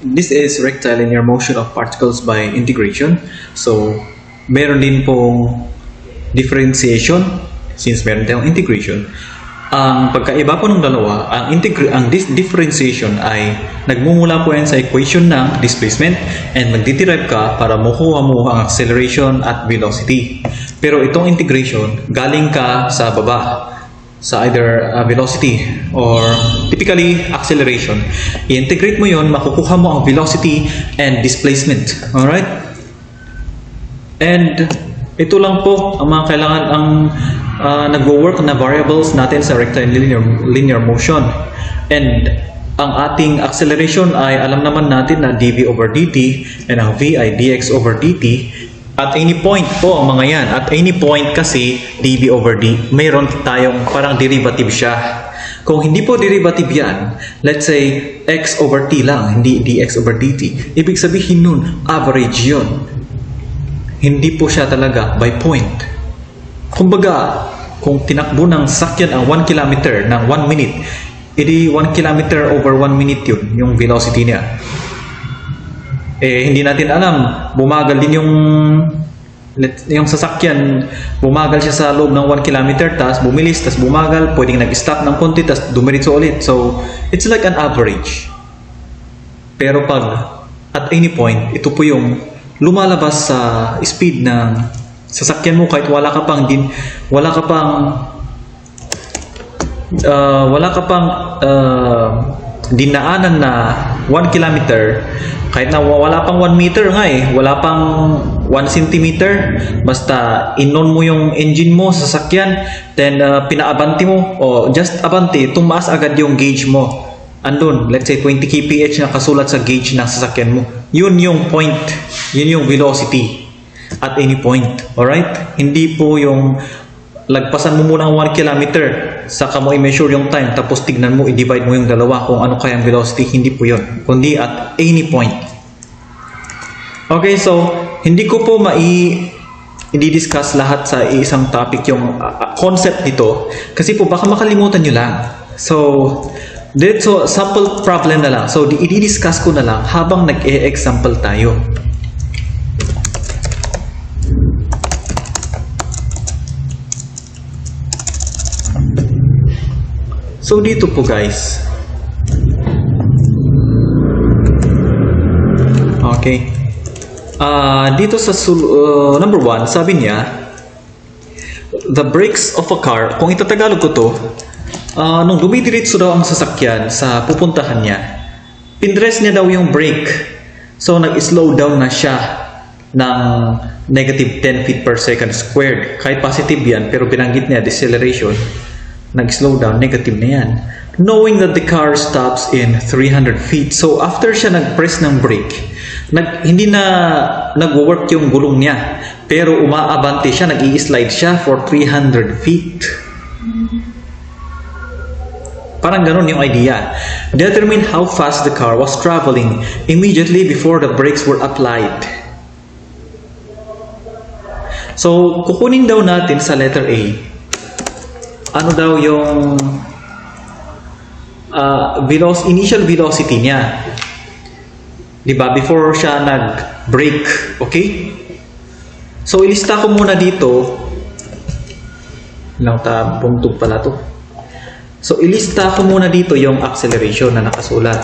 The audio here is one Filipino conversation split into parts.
this is rectilinear motion of particles by integration. So, meron din pong differentiation since meron tayong integration. Ang pagkaiba po ng dalawa, ang differentiation ay nagmumula po yan sa equation ng displacement and magdiderive ka para makuha mo ang acceleration at velocity. Pero itong integration, galing ka sa baba, sa either velocity or typically acceleration. I-integrate mo yon, makukuha mo ang velocity and displacement. Alright? And ito lang po ang mga kailangan ang nagwo-work na variables natin sa rectilinear motion. And ang ating acceleration ay alam naman natin na dv over dt and ang v ay dx over dt. At any point po ang mga yan. At any point kasi dv over d, mayroon tayong parang derivative siya. Kung hindi po derivative yan, let's say x over t lang, hindi dx over dt, ibig sabihin nun, average yun. Hindi po siya talaga by point. Kumbaga, kung tinakbo ng sakyan ang 1 kilometer ng 1 minute, edi 1 kilometer over 1 minute yun, yung velocity niya. Hindi natin alam, bumagal din yung sasakyan, bumagal siya sa loob ng 1 kilometer, tas bumilis, tas bumagal, pwedeng nag-stop ng konti, tas dumiritso ulit. So, it's like an average. Pero pag at any point, ito po yung lumalabas sa speed ng sasakyan mo kahit wala ka pang dinaanan na 1 kilometer, kahit na wala pang 1 meter nga wala pang 1 centimeter, basta in-on mo yung engine mo sa sasakyan, then pinaabanti mo, o just abanti, tumaas agad yung gauge mo. Andun, let's say 20 kph na kasulat sa gauge ng sasakyan mo. Yun yung point, yun yung velocity at any point. Alright? Hindi po yung lagpasan mo muna ang 1 kilometer, saka mo i-measure yung time, tapos tignan mo, i-divide mo yung dalawa kung ano kaya ang velocity. Hindi po yun, kundi at any point. Okay, so hindi ko po i-discuss lahat sa isang topic yung concept nito, kasi po baka makalimutan nyo lang. So sample problem na lang. So i-discuss ko na lang habang nag-e-example tayo. So dito po guys. Okay. Dito sa number 1, sabi niya, the brakes of a car, kung itatagalog ko to, nung dumidiretso daw ang sasakyan sa pupuntahan niya, pinress niya daw yung brake. So nag-slow down na siya ng negative 10 feet per second squared. Kahit positive yan, pero binanggit niya deceleration, nag-slow down, negative na yan. Knowing that the car stops in 300 feet. So after siya nag-press ng brake, hindi na nag-work yung gulong niya, pero umaabante siya, nag-i-slide siya for 300 feet. Parang ganun yung idea. Determine how fast the car was traveling immediately before the brakes were applied. So, kukunin daw natin sa letter A, ano daw yung initial velocity niya. Diba? Before siya nag-brake. Okay? So, ilista ko muna dito. Buntog pala to. So, ilista ko muna dito yung acceleration na nakasulat.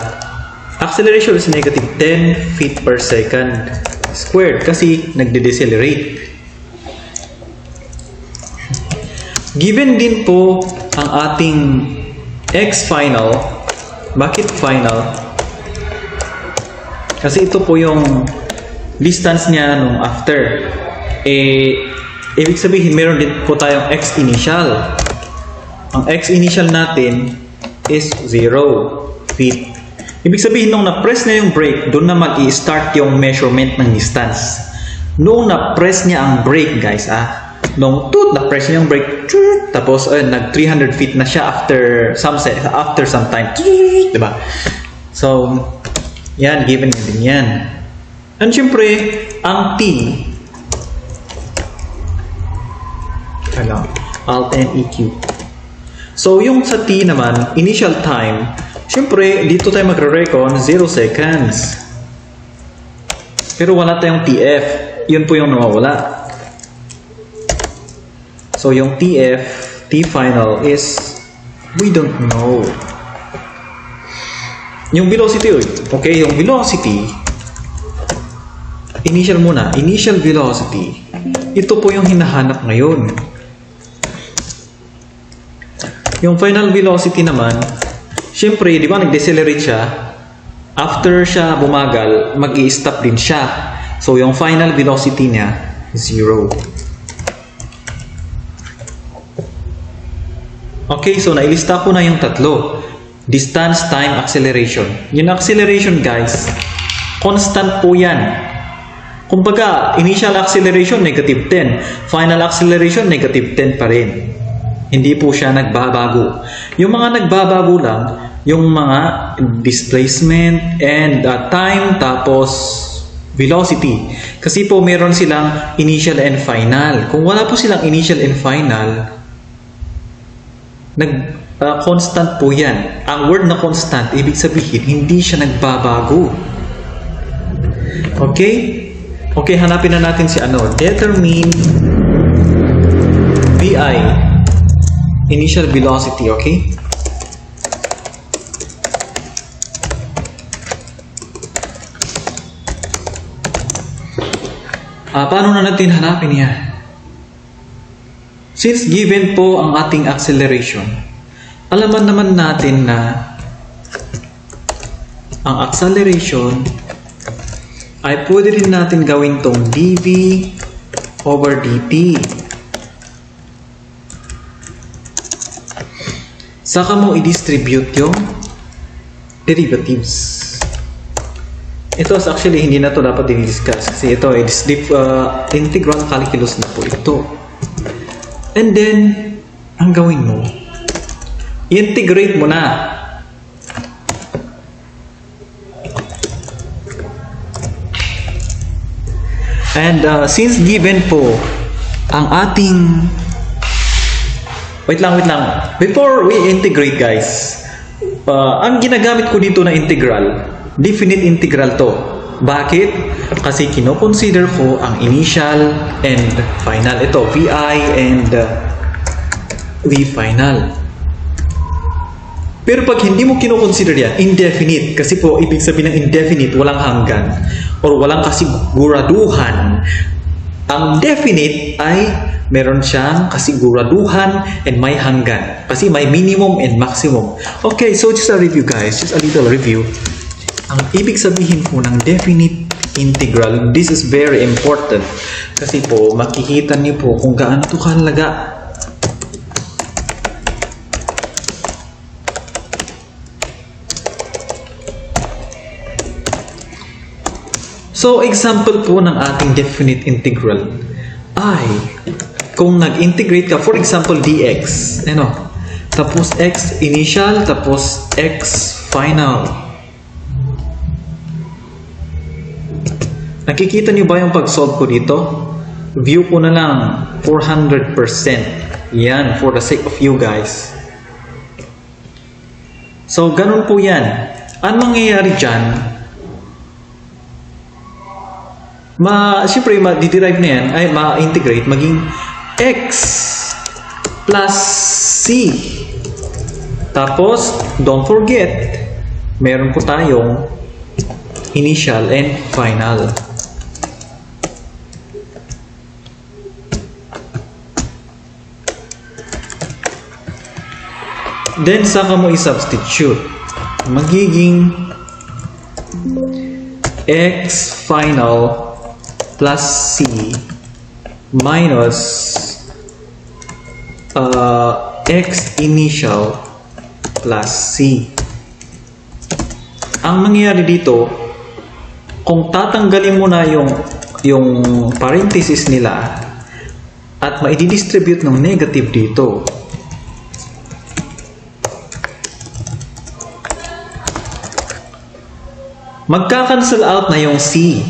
Acceleration is negative 10 feet per second squared kasi nagde-decelerate. Given din po ang ating x final. Bakit final? Kasi ito po yung distance niya nung after. Ibig sabihin, meron din po tayong x initial. Ang x initial natin is 0 feet. Ibig sabihin, nung na-press niya yung brake, doon na mag-i-start yung measurement ng distance. Nung na-press niya ang brake, guys, nung na-press niya yung brake, tapos nag 300 feet na siya after some time. Diba? So, yan, given din yan. And syempre, ang t, Alt and EQ. So, yung sa t naman, initial time, Siyempre, dito tayo magre-recon 0 seconds. Pero wala tayong TF. Yun po yung nawawala. So, yung TF, T-final is, we don't know. Yung velocity, okay, yung velocity, initial muna, initial velocity, ito po yung hinahanap ngayon. Yung final velocity naman, syempre, di ba, nag-decelerate siya, after siya bumagal, mag-i-stop din siya. So, yung final velocity niya, 0. Okay, so nailista ko na yung tatlo. Distance, time, acceleration. Yung acceleration, guys, constant po yan. Kumbaga, initial acceleration, negative 10. Final acceleration, negative 10 pa rin. Hindi po siya nagbabago. Yung mga nagbabago lang, yung mga displacement and time, tapos velocity. Kasi po meron silang initial and final. Kung wala po silang initial and final, constant po yan. Ang word na constant, ibig sabihin, hindi siya nagbabago. Okay? Okay, hanapin na natin si ano. Determine VI, initial velocity, okay? Paano na natin hanapin yan? Since given po ang ating acceleration, alaman naman natin na ang acceleration ay pwede rin natin gawin tong dv over dt. Saka mo i-distribute yung derivatives. Ito actually hindi na to dapat i-discuss kasi ito is integral calculus na po ito. And then, ang gawin mo, integrate mo na. And since given po ang ating wait lang. Before we integrate, guys, ang ginagamit ko dito na integral, definite integral to. Bakit? Kasi kino-consider ko ang initial and final. Ito, VI and V final. Pero pag hindi mo kino-consider yan, indefinite. Kasi po, ibig sabihin ng indefinite, walang hanggan. Or walang kasiguraduhan. Ang definite ay meron siyang kasiguraduhan and may hanggan. Kasi may minimum and maximum. Okay, so just a review, guys. Just a little review. Ang ibig sabihin po ng definite integral, this is very important. Kasi po, makikita niyo po kung gaano ito kahalaga. So, example po ng ating definite integral ay kung nag-integrate ka, for example, dx, tapos x initial, tapos x final. Nakikita niyo ba yung pag-solve ko dito? View ko na lang 400%. Yan, for the sake of you guys. So, ganun po yan. Ano mangyayari dyan? Siyempre, ma-derive na yan, ay ma-integrate, maging x plus c. Tapos, don't forget, meron po tayong initial and final. Then, saka mo i-substitute. Magiging x final plus c minus x initial plus c. Ang mangyayari dito, kung tatanggalin mo na yung parenthesis nila at ma-distribute ng negative dito, magka-cancel out na yung c.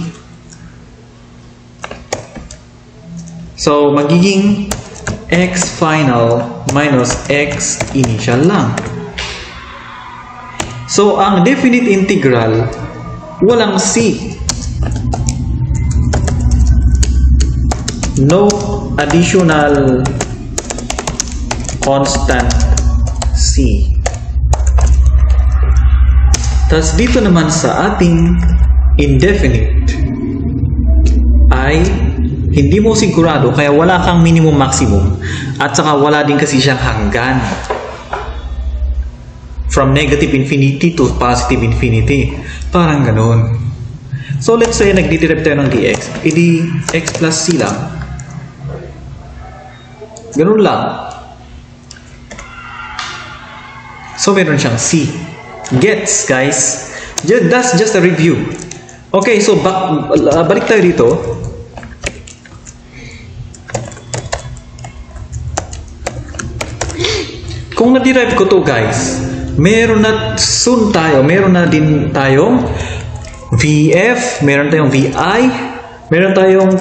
So, magiging x final minus x initial lang. So, ang definite integral, walang c. No additional constant c. Tas dito naman sa ating indefinite ay hindi mo sigurado, kaya wala kang minimum maximum at saka wala din kasi siyang hanggan from negative infinity to positive infinity, parang ganun. So let's say nagdiderive tayo ng dx, edi x plus c lang, ganun lang. So meron siyang c. Gets, guys? That's just a review. Okay, so balik tayo dito. Kung na-derive ko to, guys, meron na din tayong VF, meron tayong VI, meron tayong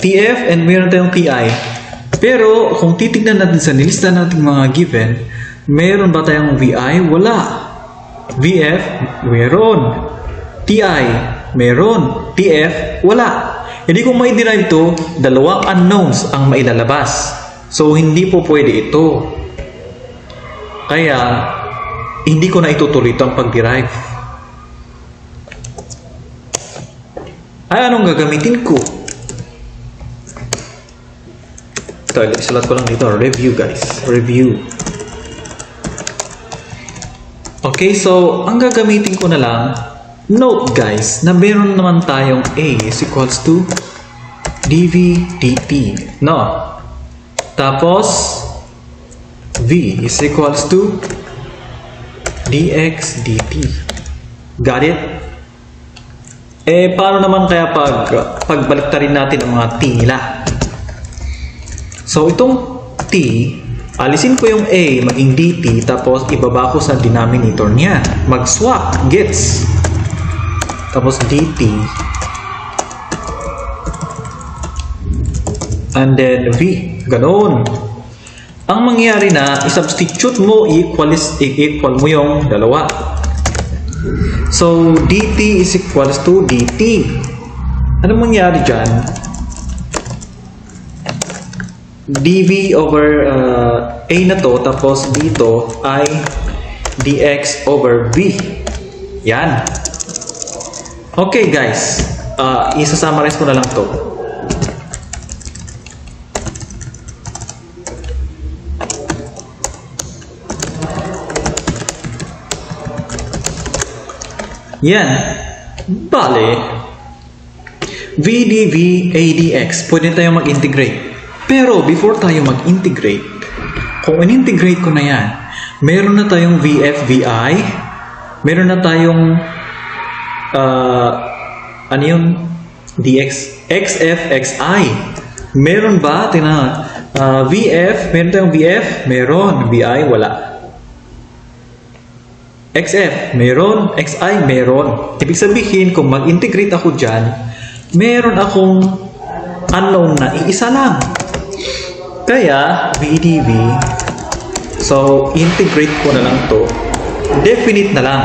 TF, and meron tayong TI. Pero kung titignan natin sa nilista nating mga given, meron ba tayong VI? Wala. VF, meron. TI, meron. TF, wala. Hindi kung mai-derive to, dalawang unknowns ang mailalabas. So, hindi po pwede ito. Kaya, hindi ko na itutuloy ito ang pag-derive. Ay, anong gagamitin ko? Ito, isulat ko lang dito. Review, guys. Review. Okay, so, ang gagamitin ko na lang, note, guys, na meron naman tayong A is equals to dv dt. No? Tapos, V is equals to dx dt. Got it? Eh, paano naman kaya pagbaliktarin natin ang mga t nila? So, itong t, alisin ko yung a, maging dt, tapos ibaba ko sa denominator niya. Mag-swap, gets. Tapos dt. And then v. Ganon. Ang mangyayari na, i-substitute mo, equal mo yung dalawa. So, dt is equals to dt. Ano mangyayari dyan? dv over a na to, tapos dito ay dx over v. Yan. Okay, guys. Isa-summarize ko na lang to. Yan. Bale, v dv a dx, pwede tayo mag-integrate. Pero before tayo mag-integrate, kung in-integrate ko na yan, meron na tayong vf, vi, meron na tayong ano yun? dx, xf, xi. Meron ba? VF, meron tayong VF, meron. VI, wala. XF, meron. XI, meron. Ibig sabihin, kung mag-integrate ako dyan, meron akong unknown na iisa lang. Kaya, VDV, so, integrate ko na lang to. Definite na lang.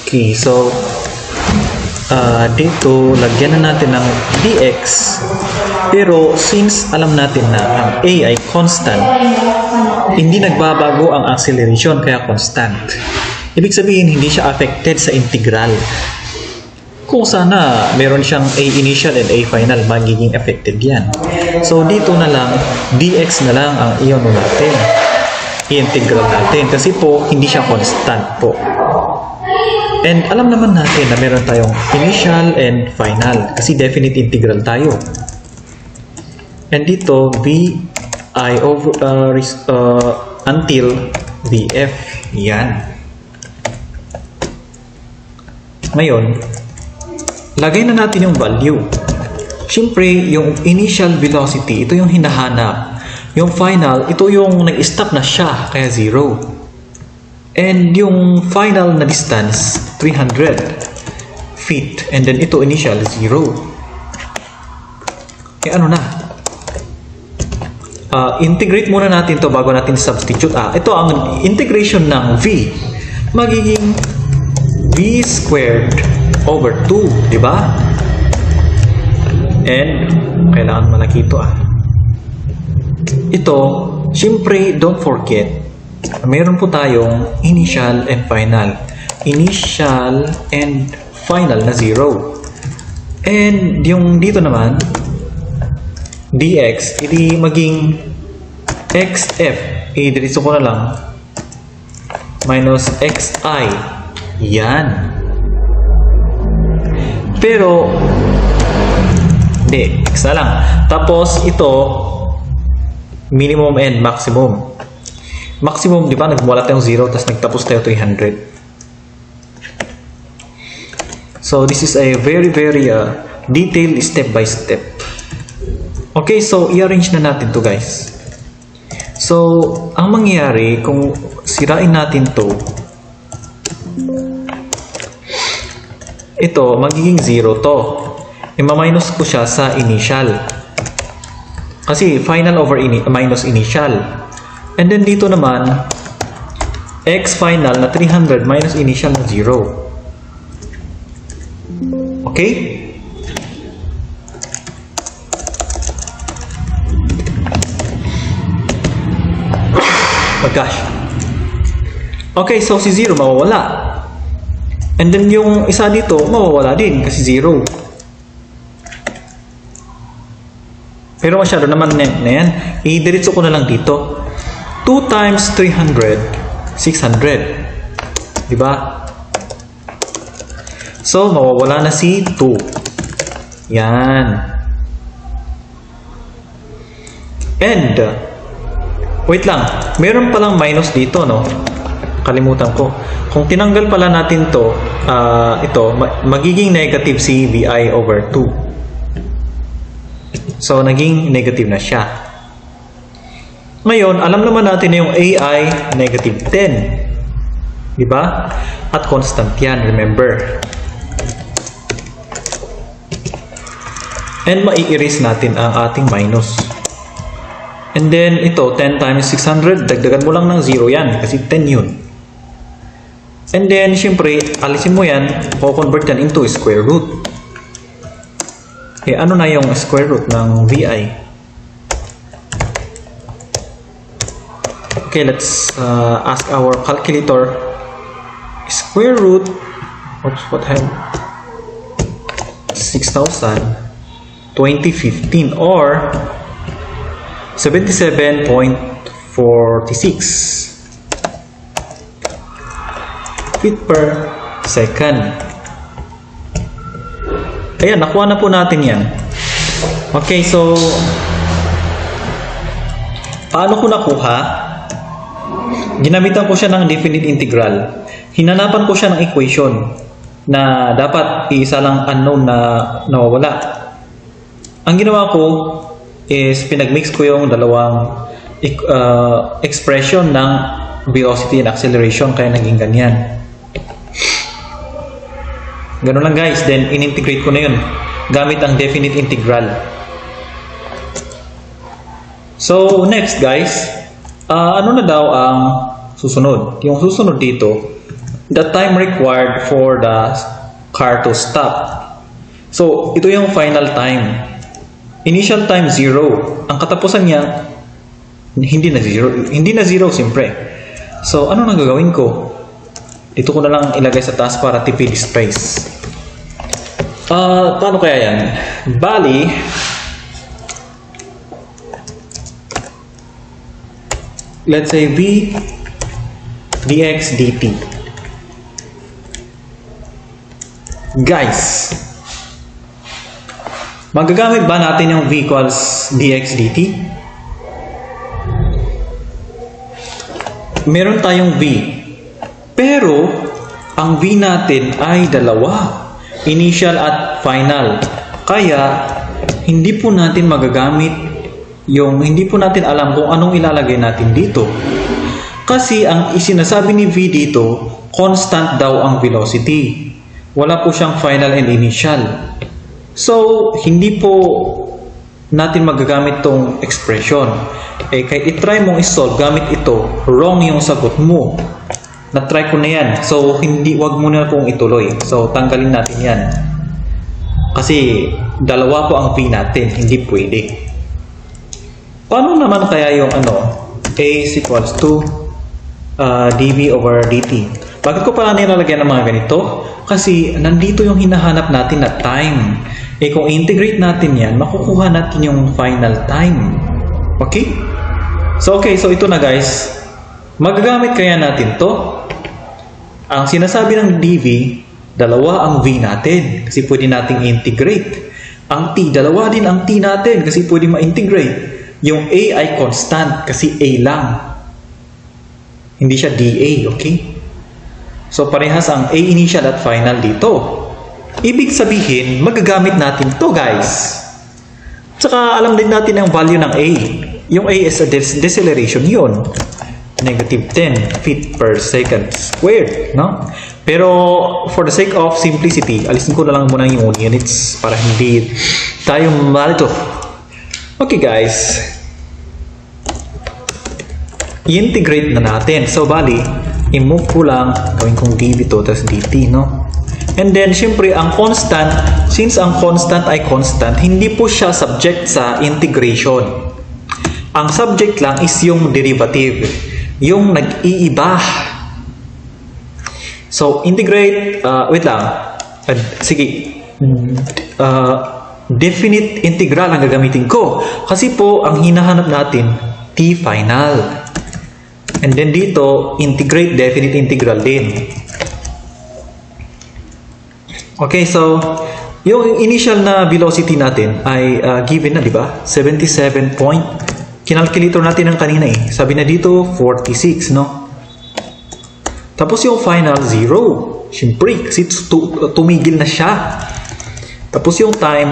Okay, so, dito, lagyan na natin ng dx. Pero, since alam natin na ang a ay constant, hindi nagbabago ang acceleration, kaya constant. Ibig sabihin, hindi siya affected sa integral. Kung sana meron siyang a initial and a final, magiging affected yan. So, dito na lang, dx na lang ang i-ano natin. I-integral natin. Kasi po, hindi siya constant po. And alam naman natin na meron tayong initial and final kasi definite integral tayo. And dito, vi over until vf. Yan. Ngayon, lagay na natin yung value. Siyempre, yung initial velocity, ito yung hinahanap. Yung final, ito yung nag-stop na siya, kaya 0. And yung final na distance, 300 feet. And then ito initial, 0. Eh ano na? integrate muna natin to bago natin substitute. Ito ang integration ng v. Magiging v squared over 2, di ba? And kailangan malaki ito. Ito, syempre, don't forget, meron po tayong initial and final. Initial and final na 0. And yung dito naman, dx, hindi maging xf. Diretso ko na lang. Minus xi. Yan. Pero, hindi. X na lang. Tapos, ito, minimum and maximum. Maximum, di ba? Nagmula tayong 0, tapos nagtapos tayo 300. So, this is a very, very detailed step by step. Okay, so i-arrange na natin to, guys. So, ang mangyayari kung sirain natin to, ito, magiging 0 to. I-minus ko siya sa initial. Kasi final over minus initial. And then dito naman, x final na 300 minus initial na 0. Okay? Oh gosh. Okay, so si 0 mawawala. And then yung isa dito, mawawala din kasi 0. Pero masyado naman na yan. I-diretso ko na lang dito. 2 times 300, 600. Diba? So, mawawala na si 2. Yan. And, wait lang. Meron palang minus dito, no? Kalimutan ko. Kung tinanggal pala natin to, ito, magiging negative si VI over 2. So, naging negative na siya. Ngayon, alam naman natin na yung AI negative 10. Diba? At constant yan, remember. And mai-erase natin ang ating minus. And then, ito, 10 times 600, dagdagan mo lang ng 0 yan, kasi 10 yun. And then, syempre, alisin mo yan, convert yan into square root. Eh, ano na yung square root ng VI? Okay, let's ask our calculator. Square root, what have 6,000, 2015 or 77.46 feet per second. Ayan, nakuha na po natin yan. Okay, so paano ko nakuha? Ginamitan ko siya ng definite integral. Hinanapan ko siya ng equation na dapat iisa lang unknown na nawawala. Ang ginawa ko is pinagmix ko yung dalawang expression ng velocity and acceleration, kaya naging ganyan. Ganun lang, guys. Then in-integrate ko na yun gamit ang definite integral. So next, guys, ano na daw ang susunod? Yung susunod dito, the time required for the car to stop. So ito yung final time. Initial time 0. Ang katapusan niya hindi na 0. Hindi na 0 siyempre. So ano nang gagawin ko? Dito ko na lang ilagay sa taas para tipid space. Paano kaya yan? Bali, let's say v dx dt. Guys, magagamit ba natin yung v equals dx dt? Meron tayong v. Pero, ang v natin ay dalawa. Initial at final. Kaya, hindi po natin magagamit hindi po natin alam kung anong ilalagay natin dito. Kasi, ang isinasabi ni v dito, constant daw ang velocity. Wala po siyang final and initial. So, hindi po natin magagamit tong expression. Eh, kaya itry mong isolve gamit ito, wrong yung sagot mo. Na-try ko na yan. So, wag mo na pong ituloy. So, tanggalin natin yan. Kasi, dalawa po ang V natin. Hindi pwede. Paano naman kaya yung A is equals to dV over dt? Bakit ko pala nilalagyan ng mga ganito? Kasi, nandito yung hinahanap natin na time. Eh, kung integrate natin yan, makukuha natin yung final time. Okay? So, ito na guys. Magagamit kaya natin to? Ang sinasabi ng dV, dalawa ang V natin kasi pwede nating integrate. Ang T, dalawa din ang T natin kasi pwede ma-integrate. Yung A ay constant kasi A lang. Hindi siya dA, okay? So, parehas ang A initial at final dito. Ibig sabihin, magagamit natin to guys. Tsaka alam din natin ang value ng A. Yung A is a deceleration yun. Negative 10 feet per second squared, no? Pero for the sake of simplicity, alisin ko na lang muna yung units para hindi tayo malito. Okay guys, i-integrate na natin. So bali, i-move ko lang, gawin kong dv to, tapos dt, no? And then, syempre, ang constant, since ang constant ay constant, hindi po siya subject sa integration. Ang subject lang is yung derivative. Yung nag-iiba. So, integrate, wait lang. Sige. Definite integral ang gagamitin ko. Kasi po, ang hinahanap natin, T final. And then dito, integrate definite integral din. Okay, so, yung initial na velocity natin ay given na, di ba? 77 point. Kinalculator natin ng kanina eh. Sabi na dito, 46, no? Tapos yung final, 0. Siyempre, kasi tumigil na siya. Tapos yung time,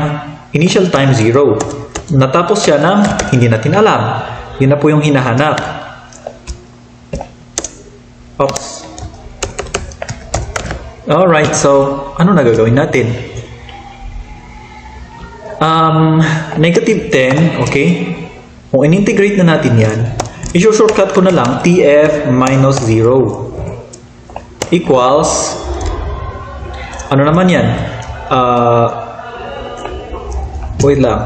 initial time, 0. Natapos siya ng hindi natin alam. Yun na po yung hinahanap. Oops. Alright, so, ano na gagawin natin? Negative 10, okay? Kung in-integrate na natin yan, i-shortcut ko na lang TF minus 0 equals, ano naman yan? Wait lang.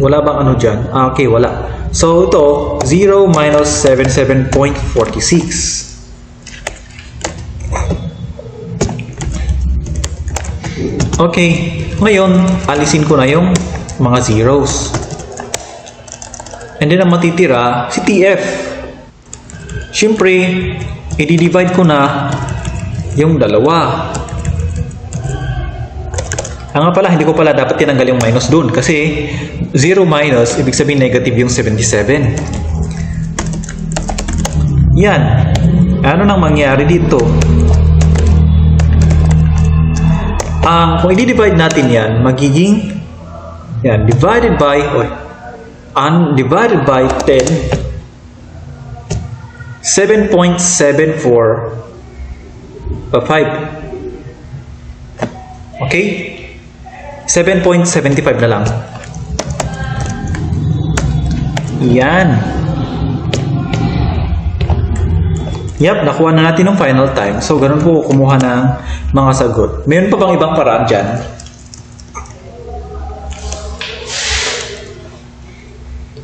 Wala bang ano dyan? Okay, wala. So, ito, 0 minus 77.46. Okay, ngayon, alisin ko na yung mga zeros. And then, ang matitira, si TF. Siyempre, i-divide ko na yung dalawa. Nga pala, hindi ko pala dapat tinanggal yung minus dun. Kasi, 0 minus, ibig sabihin negative yung 77. Yan. Ano nang mangyari dito? Kung i-divide natin yan, magiging yan, divided by undivided by 10, 7.745. Okay? 7.75 na lang. Yan. Yep, nakuha na natin ng final time. So, ganun po kumuha ng mga sagot. Mayroon pa bang ibang paraan dyan?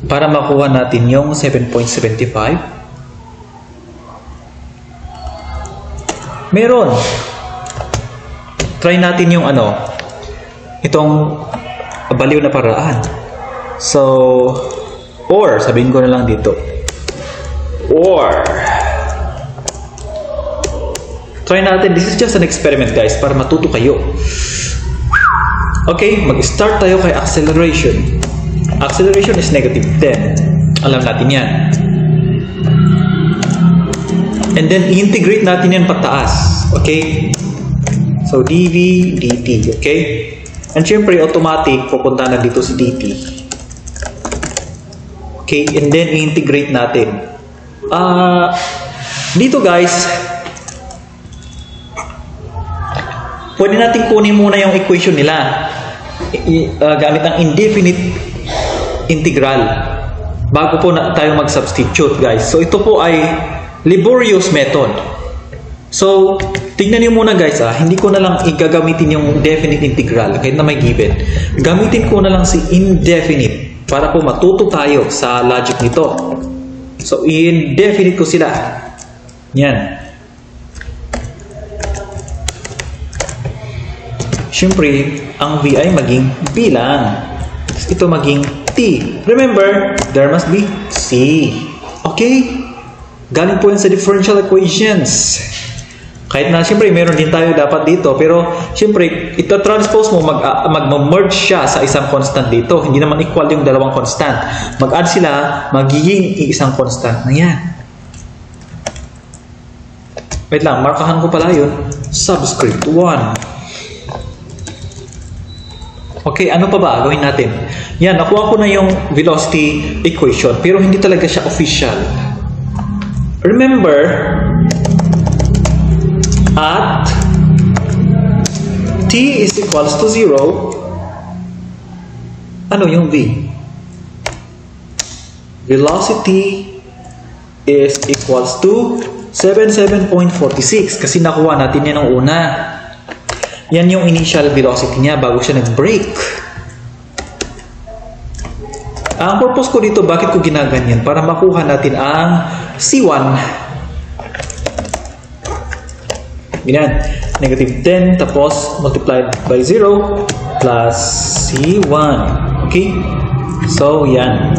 Para makuha natin yung 7.75. Meron. Try natin yung itong baliw na paraan. So, or, sabihin ko na lang dito. Or, try natin. This is just an experiment, guys, para matuto kayo. Okay, mag-start tayo kay acceleration. Acceleration is negative 10. Alam natin yan. And then, integrate natin yan pataas. Okay? So, dv, dt. Okay? And syempre, automatic, pupunta na dito si dt. Okay? And then, integrate natin. Dito, guys, pwede natin kunin muna yung equation nila. Gamit ang indefinite integral bago po na tayo mag-substitute, guys. So ito po ay laborious method. So tingnan niyo muna, guys, hindi ko na lang igagamitin yung definite integral kahit na may given. Gamitin ko na lang si indefinite para po matuto tayo sa logic nito. So indefinite ko sila. Yan. Siyempre, ang V ay maging bilang. Ito maging T. Remember, there must be C. Okay? Galing po yan sa differential equations. Kahit na, siyempre, meron din tayo dapat dito. Pero, siyempre, ito transpose mo, mag-merge siya sa isang constant dito. Hindi naman equal yung dalawang constant. Mag-add sila, magiging isang constant na yan. Wait lang, markahan ko pala yun. Subscript 1. Okay, ano pa ba gawin natin? Yan, nakuha ko na yung velocity equation, pero hindi talaga siya official. Remember, at t is equals to 0, ano yung v? Velocity is equals to 77.46 kasi nakuha natin yan ng una. Yan yung initial velocity niya bago siya nag-break. Ang purpose ko dito, bakit ko ginaganyan? Para makuha natin ang C1. Ganyan. Negative 10 tapos multiplied by 0 plus C1. Okay? So, yan.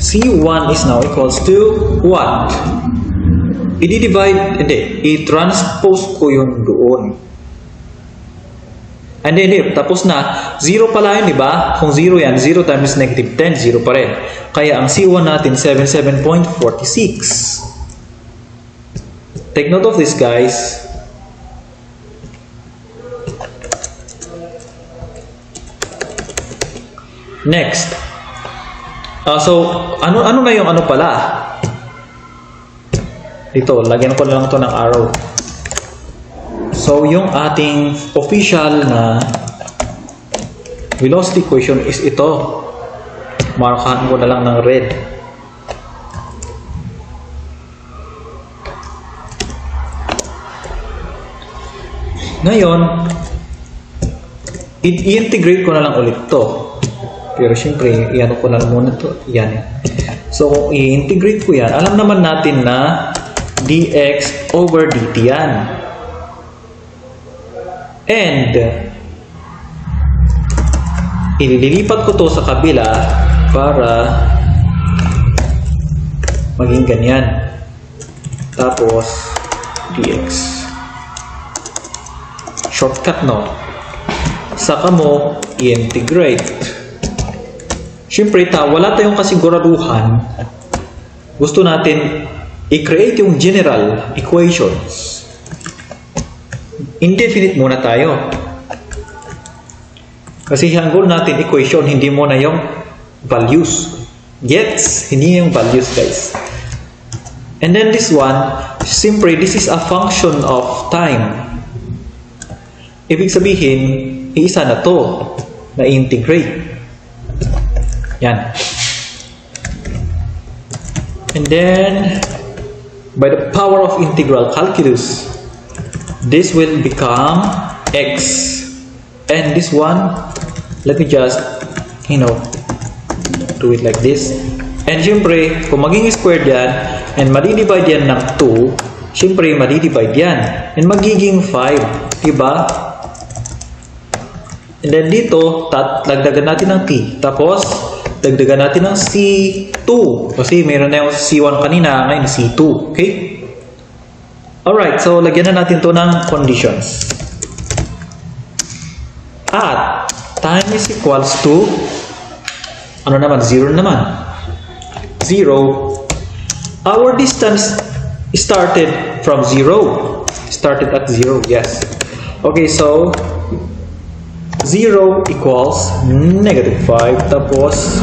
C1 is now equals to what? I-divide, i-transpose ko yun doon. And then, tapos na, 0 pala yun, di ba? Kung 0 yan, 0 times negative 10, 0 pa rin. Kaya ang C1 natin, 77.46. Take note of this, guys. Next. So, ano na yung ano pala? Dito, lagyan ko lang ito ng arrow. So, yung ating official na velocity equation is ito. Markahan ko na lang ng red. Ngayon, i-integrate ko na lang ulit to. Pero syempre, iyan ko na lang muna to. Yan. So, kung i-integrate ko yan, alam naman natin na dx over dt yan. And ililipat ko to sa kabila para maging ganyan. Tapos dx. Shortcut, no? Saka mo i-integrate. Siyempre, wala tayong kasiguraduhan. Gusto natin i-create yung general equations. Indefinite muna tayo. Kasi ang goal natin equation, hindi muna yung values. Gets? Hindi yung values, guys. And then this one, simply, this is a function of time. Ibig sabihin, iisa na to na integrate. Yan. And then, by the power of integral calculus, this will become x. And this one, let me just, do it like this. And syempre, kung maging squared yan, and madidivide yan ng 2, syempre, madidivide yan. And magiging 5. Diba? And then dito, lagdagan natin ng t. Tapos, dagdagan natin ng C2. Kasi meron na yung C1 kanina, ngayon C2. Okay? Alright, so lagyan na natin to ng conditions. At time is equals to, ano naman, 0 naman. 0. Our distance started from 0. Started at 0, yes. Okay, so 0 equals negative 5 tapos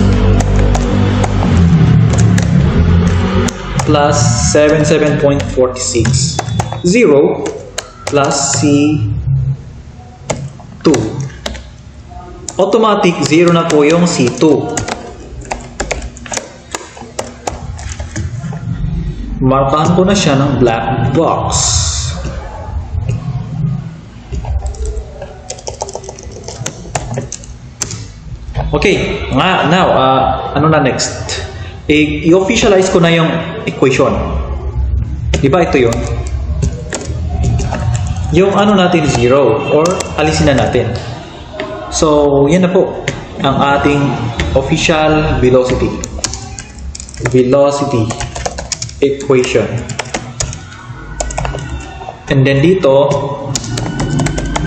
plus 77.46. 0 plus C2. automatic 0 na po yung C2. Markahan ko na siya ng black box. Okay, now, ano na next? I-officialize ko na yung equation. Diba ito yun? Yung ano natin 0 or alisin na natin. So, yan na po ang ating official velocity. Velocity equation. And then dito,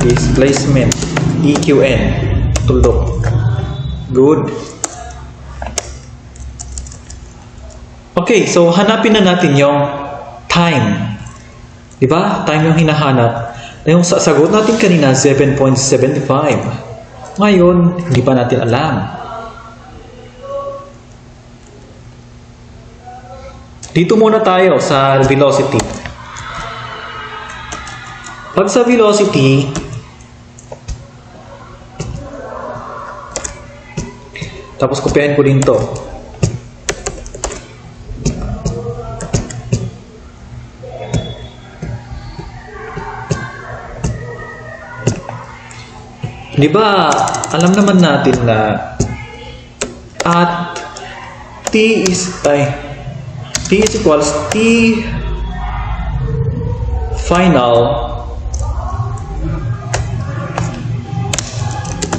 displacement, EQN, tuldok. Good. Okay, so hanapin na natin yung time. Diba? Time yung hinahanap. Yung sagot natin kanina, 7.75. Ngayon, hindi pa natin alam. Dito muna tayo sa velocity. Pag sa velocity, tapos kopyahin ko din to. Di ba, alam naman natin na at T is equals T final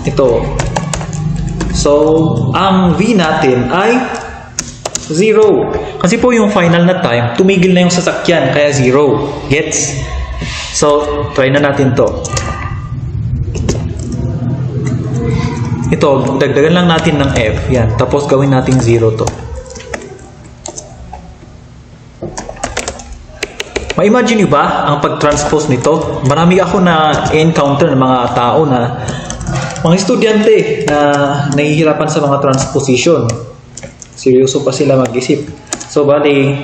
ito. So, ang V natin ay 0. Kasi po yung final na time, tumigil na yung sasakyan, kaya 0. Gets? So, try na natin to. Ito, dagdagan lang natin ng F. Yan. Tapos gawin natin 0 to. Ma-imagine nyo ba ang pag-transpose nito? Marami ako na encounter ng mga tao na mga estudyante na nahihirapan sa mga transposition. Seryoso pa sila mag-isip. So, bali,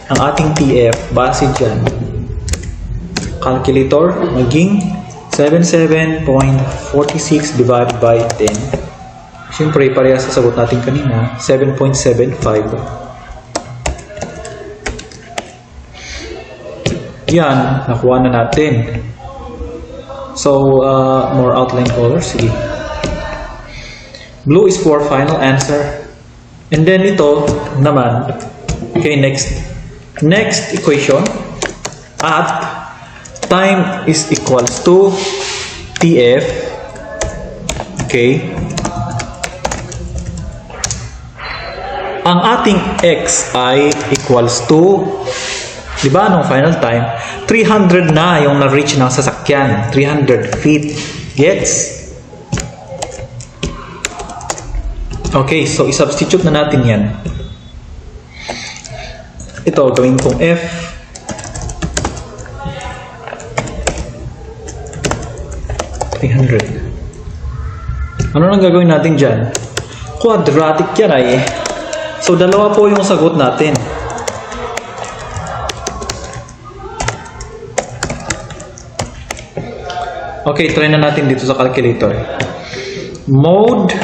ang ating TF, base dyan, calculator, maging 77.46 divided by 10. Siyempre, parehas sa sagot natin kanina, 7.75. Yan, nakuha na natin. So, more outline colors. Sige. Blue is for final answer. And then ito naman. Okay, next. Next equation. At time is equals to TF. Okay. Ang ating X ay equals to, di ba, nung final time, 300 na yung na-reach ng sasakyan. 300 feet. Gets? Okay, so i-substitute na natin yan. Ito, gawin kong F. Ano nang gagawin natin dyan? Quadratic yan ay. So, dalawa po yung sagot natin. Okay, try na natin dito sa calculator. Mode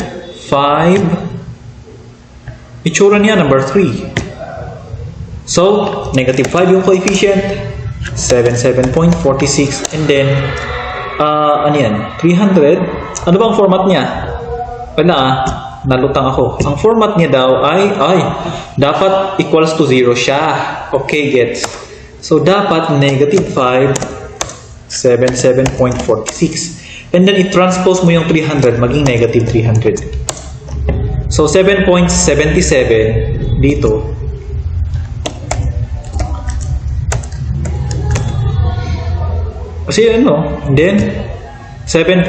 5. Itsura niya, number 3. So, negative 5 yung coefficient. 77.46. And then, ano yan? 300. Ano bang format niya? Wala nalutang ako. Ang format niya daw ay dapat equals to 0 siya. Okay, gets. So, dapat negative 5, 77.46. And then, i-transpose mo yung 300, maging negative 300. So, 7.77 dito. Kasi ano, and then 7.72.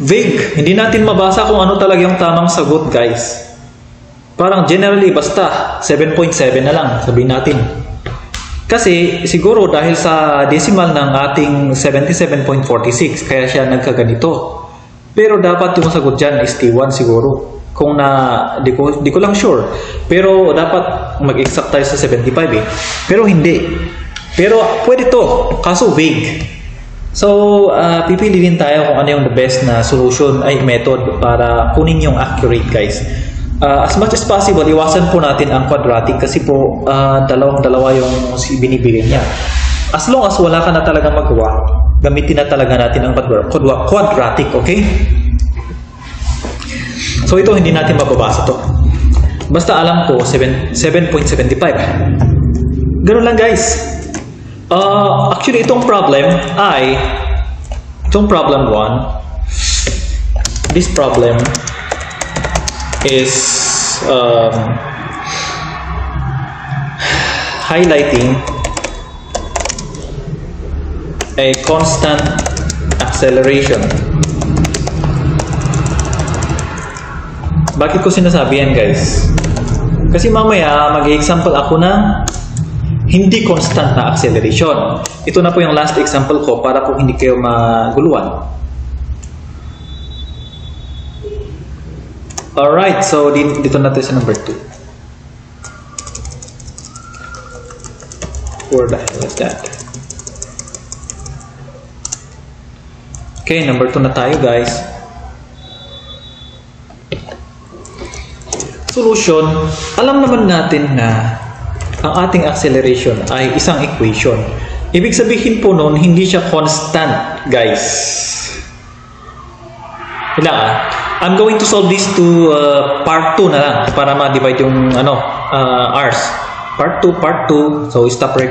Vague. Hindi natin mabasa kung ano talaga yung tamang sagot, guys. Parang generally, basta 7.7 na lang, sabihin natin. Kasi siguro dahil sa decimal ng ating 77.46, kaya siya nagkaganito. Pero dapat yung sagot dyan is T1 siguro. Kung di ko lang sure. Pero dapat mag-exact tayo sa 75 eh. Pero hindi. Pero pwede to, kaso vague. So, pipili din tayo kung ano yung the best na solution ay method para kunin yung accurate, guys. As much as possible, iwasan po natin ang quadratic kasi po dalawang-dalawa yung binibigay niya. As long as wala ka na talaga magawa, gamitin na talaga natin ang quadratic, okay? So ito hindi natin mababasa to. Basta alam ko 7.75. Ganun lang, guys. Actually itong problem 1, this problem is highlighting a constant acceleration. Bakit ko sinasabi yan, guys? Kasi mamaya mag-example ako ng hindi constant na acceleration. Ito na po yung last example ko para po hindi kayo maguluhan. Alright, so dito natin sa number 2. Where the hell is that? Okay, number 2 na tayo, guys. Solution, alam naman natin na ang ating acceleration ay isang equation. Ibig sabihin po nun, hindi siya constant, guys. I'm going to solve this to part 2 na lang para ma-divide yung R's. Part 2. So, stop right.